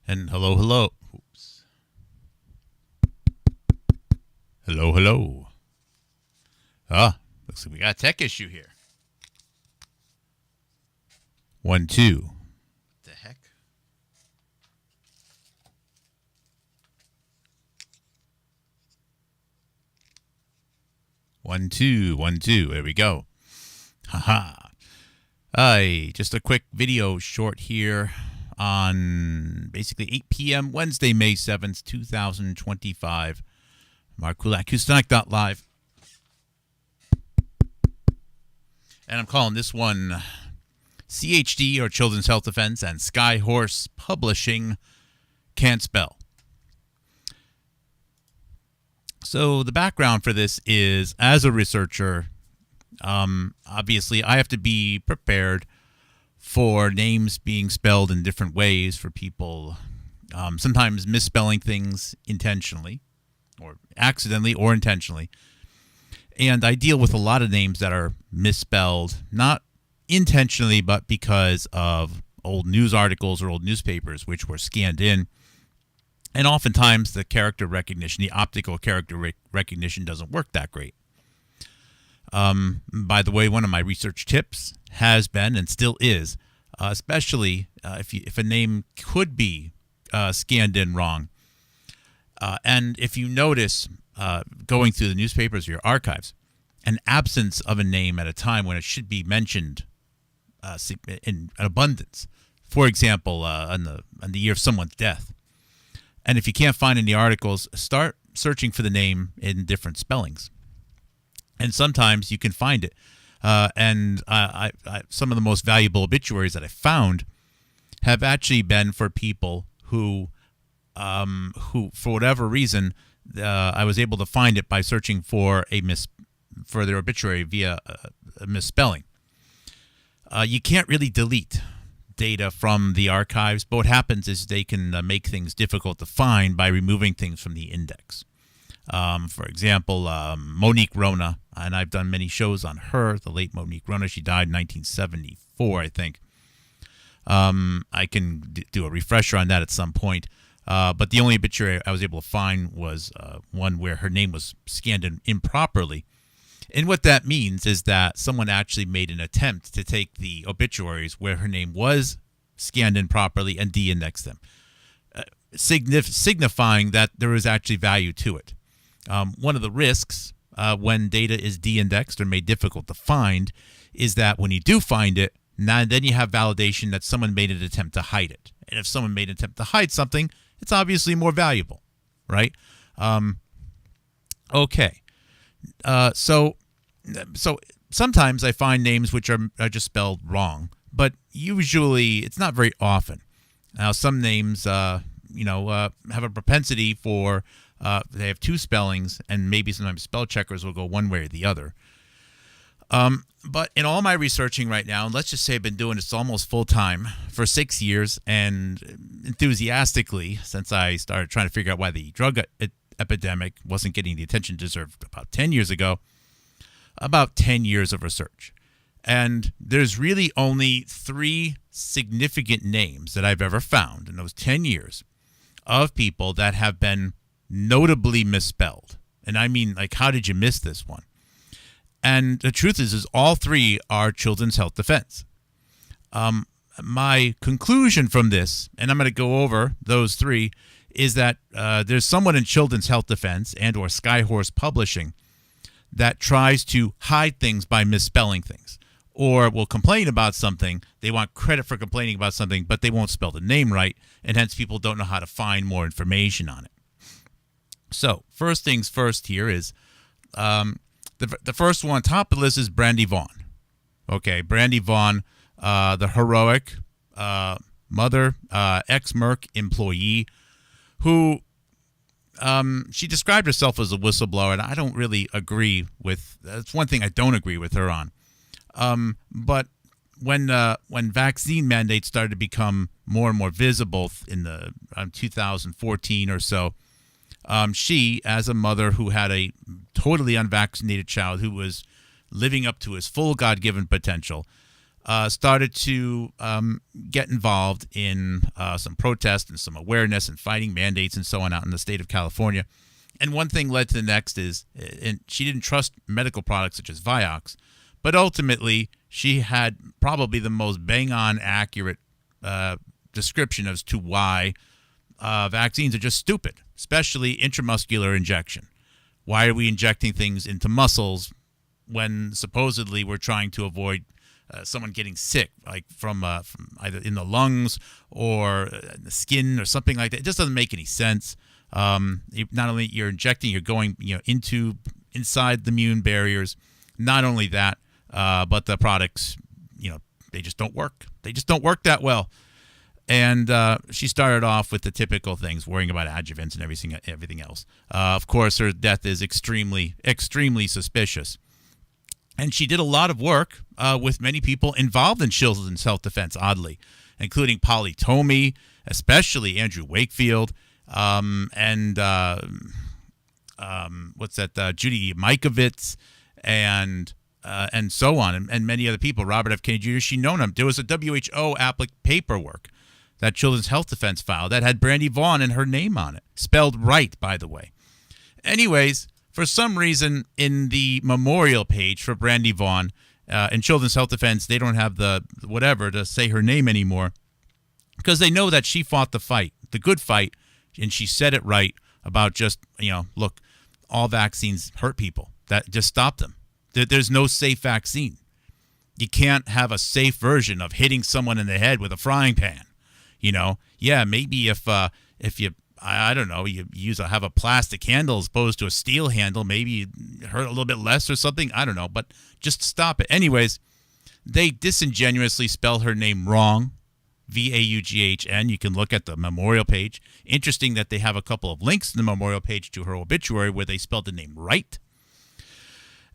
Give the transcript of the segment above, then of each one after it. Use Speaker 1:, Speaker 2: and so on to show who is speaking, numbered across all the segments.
Speaker 1: And hello, hello. Oops. Hello, hello. Looks like we got a tech issue here. 1, 2. What the heck? One, two, 1, 2. There we go. Haha. Just a quick video short here on basically 8 p.m. Wednesday, May 7th, 2025. Mark Kulak, Live. And I'm calling this one CHD, or Children's Health Defense, and Skyhore Publishing Can't Spell. So the background for this is, as a researcher, obviously I have to be prepared for names being spelled in different ways for people, sometimes misspelling things intentionally or accidentally or intentionally. And I deal with a lot of names that are misspelled, not intentionally, but because of old news articles or old newspapers which were scanned in. And oftentimes the character recognition, the optical character recognition doesn't work that great. By the way, one of my research tips has been and still is, especially if a name could be scanned in wrong. And if you notice going through the newspapers or your archives, an absence of a name at a time when it should be mentioned in abundance. For example, on the year of someone's death. And if you can't find any articles, start searching for the name in different spellings. And sometimes you can find it. And some of the most valuable obituaries that I found have actually been for people who for whatever reason, I was able to find it by searching for for their obituary via a misspelling. You can't really delete data from the archives, but what happens is they can make things difficult to find by removing things from the index. For example, Monique Rona, and I've done many shows on her, the late Monique Rona. She died in 1974, I think. I can do a refresher on that at some point. But the only obituary I was able to find was one where her name was scanned in improperly. And what that means is that someone actually made an attempt to take the obituaries where her name was scanned in properly and de-index them, signifying that there is actually value to it. One of the risks when data is de-indexed or made difficult to find is that when you do find it, then you have validation that someone made an attempt to hide it. And if someone made an attempt to hide something, it's obviously more valuable, right? Okay. So sometimes I find names which are just spelled wrong, but usually it's not very often. Now, some names, have a propensity for they have two spellings, and maybe sometimes spell checkers will go one way or the other. But in all my researching right now, and let's just say I've been doing this almost full time for 6 years, and enthusiastically since I started trying to figure out why the drug epidemic wasn't getting the attention it deserved about 10 years ago, about 10 years of research. And there's really only 3 significant names that I've ever found in those 10 years of people that have been notably misspelled. And I mean, like, how did you miss this one? And the truth is all 3 are Children's Health Defense. My conclusion from this, and I'm going to go over those 3, is that there's someone in Children's Health Defense and or Skyhore Publishing that tries to hide things by misspelling things, or will complain about something. They want credit for complaining about something, but they won't spell the name right, and hence people don't know how to find more information on it. So first things first here is the first one, top of the list, is Brandy Vaughn. Okay, Brandy Vaughn, the heroic mother, ex-Merck employee who she described herself as a whistleblower, and I don't really agree with. That's one thing I don't agree with her on. But when vaccine mandates started to become more and more visible in 2014 or so, she, as a mother who had a totally unvaccinated child who was living up to his full God-given potential, started to get involved in some protest and some awareness and fighting mandates and so on out in the state of California. And one thing led to the next and she didn't trust medical products such as Vioxx, but ultimately she had probably the most bang-on accurate description as to why vaccines are just stupid, especially intramuscular injection. Why are we injecting things into muscles when supposedly we're trying to avoid someone getting sick, like from either in the lungs or the skin or something like that? It just doesn't make any sense. Not only you're injecting, you're going inside the immune barriers. Not only that, but the products, they just don't work. They just don't work that well. And she started off with the typical things, worrying about adjuvants and everything else. Of course, her death is extremely, extremely suspicious. And she did a lot of work with many people involved in children's self-defense, oddly, including Polly Tommey, especially Andrew Wakefield, and Judy Mikovits, and so on, and many other people, Robert F. Kennedy Jr., she known him. There was a WHO paperwork that Children's Health Defense filed that had Brandy Vaughn and her name on it. Spelled right, by the way. Anyways, for some reason, in the memorial page for Brandy Vaughn in Children's Health Defense, they don't have the whatever to say her name anymore because they know that she fought the fight, the good fight, and she said it right about just, look, all vaccines hurt people. That just stop them. There's no safe vaccine. You can't have a safe version of hitting someone in the head with a frying pan. Maybe if you, I don't know, you have a plastic handle as opposed to a steel handle, maybe you hurt a little bit less or something. I don't know, but just stop it. Anyways, they disingenuously spell her name wrong, Vaughn. You can look at the memorial page. Interesting that they have a couple of links in the memorial page to her obituary where they spelled the name right.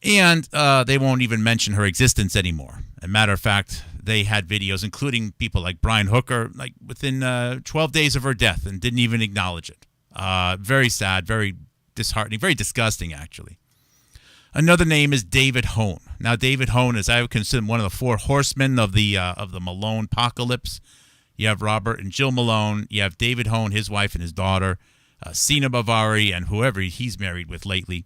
Speaker 1: And they won't even mention her existence anymore. As a matter of fact, they had videos, including people like Brian Hooker, like within 12 days of her death, and didn't even acknowledge it. Very sad, very disheartening, very disgusting, actually. Another name is David Hone. Now, David Hone is, I would consider him one of the four horsemen of the Malone apocalypse. You have Robert and Jill Malone. You have David Hone, his wife and his daughter, Sina Bavari, and whoever he's married with lately.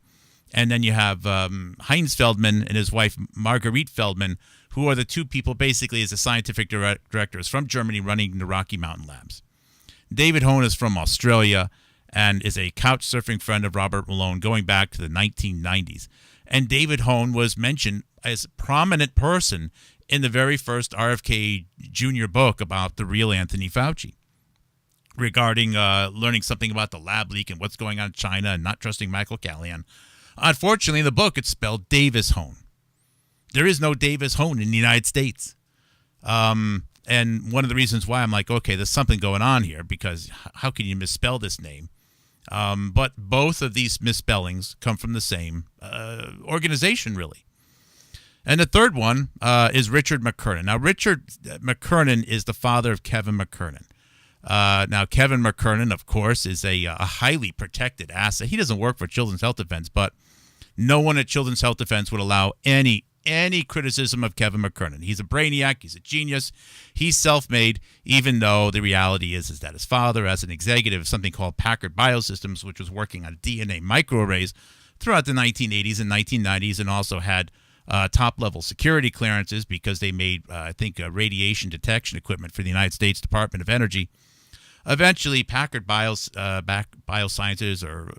Speaker 1: And then you have Heinz Feldman and his wife, Marguerite Feldman, who are the two people basically as the scientific directors from Germany running the Rocky Mountain Labs. David Hone is from Australia and is a couch surfing friend of Robert Malone going back to the 1990s. And David Hone was mentioned as a prominent person in the very first RFK Jr. book about the real Anthony Fauci, regarding learning something about the lab leak and what's going on in China and not trusting Michael Callahan. Unfortunately, in the book, it's spelled Davis Hone. There is no Davis Hone in the United States. And one of the reasons why I'm like, okay, there's something going on here, because how can you misspell this name? But both of these misspellings come from the same organization, really. And the third one is Richard McKernan. Now, Richard McKernan is the father of Kevin McKernan. Now, Kevin McKernan, of course, is a highly protected asset. He doesn't work for Children's Health Defense, but no one at Children's Health Defense would allow any criticism of Kevin McKernan. He's a brainiac. He's a genius. He's self-made, even though the reality is that his father, as an executive of something called Packard Biosystems, which was working on DNA microarrays throughout the 1980s and 1990s, and also had top-level security clearances because they made, radiation detection equipment for the United States Department of Energy. Eventually, Packard Biosciences or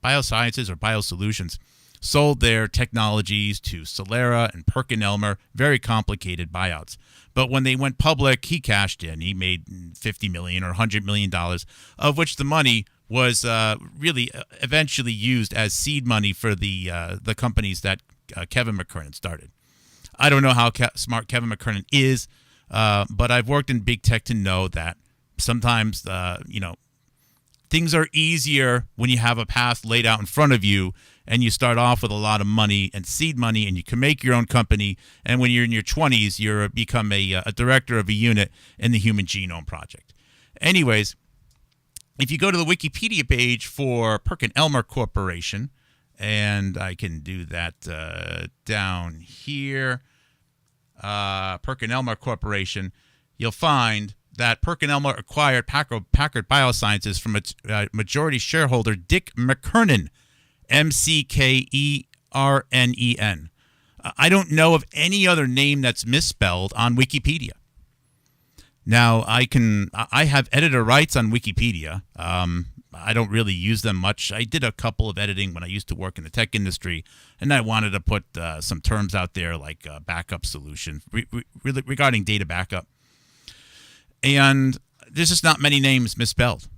Speaker 1: Biosolutions sold their technologies to Solera and PerkinElmer, very complicated buyouts. But when they went public, he cashed in. He made $50 million or $100 million, of which the money was really eventually used as seed money for the companies that Kevin McKernan started. I don't know how smart Kevin McKernan is, but I've worked in big tech to know that sometimes, things are easier when you have a path laid out in front of you and you start off with a lot of money and seed money and you can make your own company. And when you're in your 20s, you become a director of a unit in the Human Genome Project. Anyways, if you go to the Wikipedia page for PerkinElmer Corporation, and I can do that down here. PerkinElmer Corporation, you'll find that PerkinElmer acquired Packard Biosciences from its majority shareholder Dick McKernan, McKernen. I don't know of any other name that's misspelled on Wikipedia. Now, I have editor rights on Wikipedia. I don't really use them much. I did a couple of editing when I used to work in the tech industry, and I wanted to put some terms out there like backup solution regarding data backup. And there's just not many names misspelled.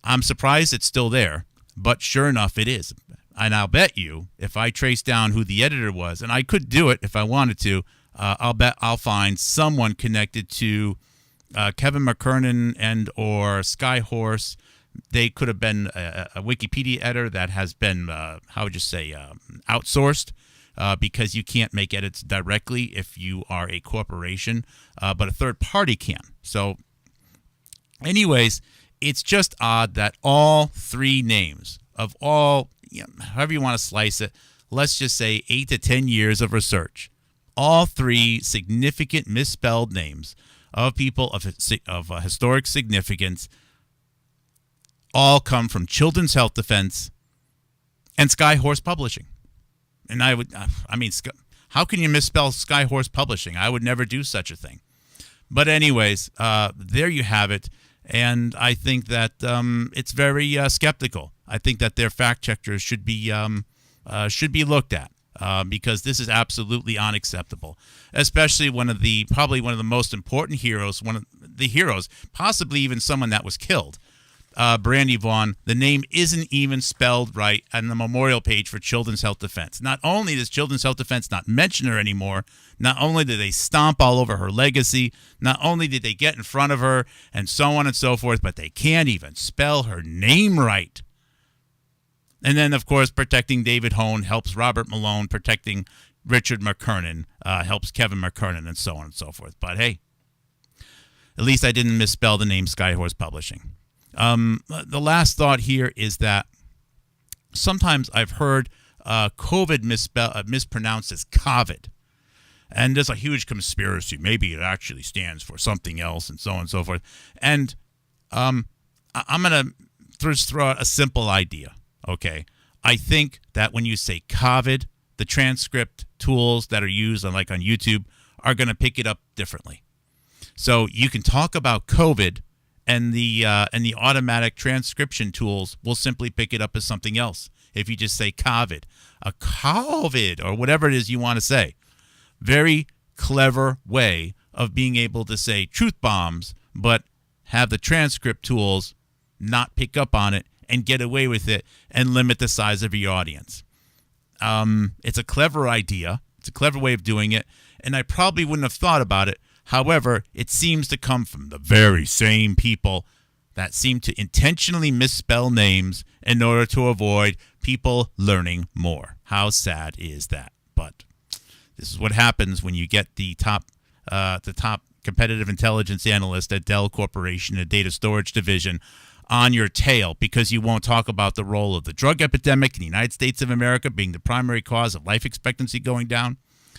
Speaker 1: I'm surprised it's still there, but sure enough, it is. And I'll bet you, if I trace down who the editor was, and I could do it if I wanted to, I'll bet I'll find someone connected to Kevin McKernan and or Skyhore. They could have been a Wikipedia editor that has been, outsourced, because you can't make edits directly if you are a corporation, but a third party can. So anyways, it's just odd that all three names of all, however you want to slice it, let's just say 8 to 10 years of research, all three significant misspelled names of people of historic significance all come from Children's Health Defense and Skyhore Publishing. And how can you misspell Skyhore Publishing? I would never do such a thing. But anyways, there you have it. And I think that it's very skeptical. I think that their fact checkers should be looked at because this is absolutely unacceptable. Especially probably one of the most important heroes, one of the heroes, possibly even someone that was killed. Brandy Vaughn, the name isn't even spelled right on the memorial page for Children's Health Defense. Not only does Children's Health Defense not mention her anymore, not only do they stomp all over her legacy, not only did they get in front of her and so on and so forth, but they can't even spell her name right. And then, of course, protecting David Hone helps Robert Malone, protecting Richard McKernan helps Kevin McKernan, and so on and so forth. But hey, at least I didn't misspell the name Skyhorse Publishing. The last thought here is that sometimes I've heard COVID mispronounced as COVID. And there's a huge conspiracy. Maybe it actually stands for something else and so on and so forth. And I'm going to just throw out a simple idea, okay? I think that when you say COVID, the transcript tools that are used on YouTube are going to pick it up differently. So you can talk about COVID and the automatic transcription tools will simply pick it up as something else. If you just say COVID, a COVID, or whatever it is you want to say. Very clever way of being able to say truth bombs, but have the transcript tools not pick up on it and get away with it and limit the size of your audience. It's a clever idea. It's a clever way of doing it, and I probably wouldn't have thought about it. However, it seems to come from the very same people that seem to intentionally misspell names in order to avoid people learning more. How sad is that? But this is what happens when you get the top competitive intelligence analyst at Dell Corporation, a data storage division, on your tail because you won't talk about the role of the drug epidemic in the United States of America being the primary cause of life expectancy going down.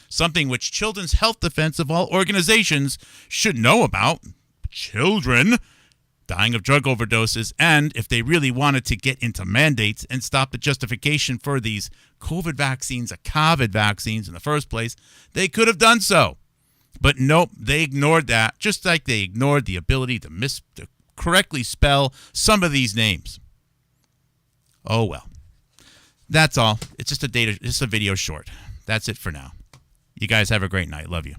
Speaker 1: Something which Children's Health Defense of all organizations should know about. Children dying of drug overdoses, and if they really wanted to get into mandates and stop the justification for these COVID vaccines in the first place, they could have done so. But nope, they ignored that, just like they ignored the ability to correctly spell some of these names. Oh well. That's all. It's just a video short. That's it for now. You guys have a great night. Love you.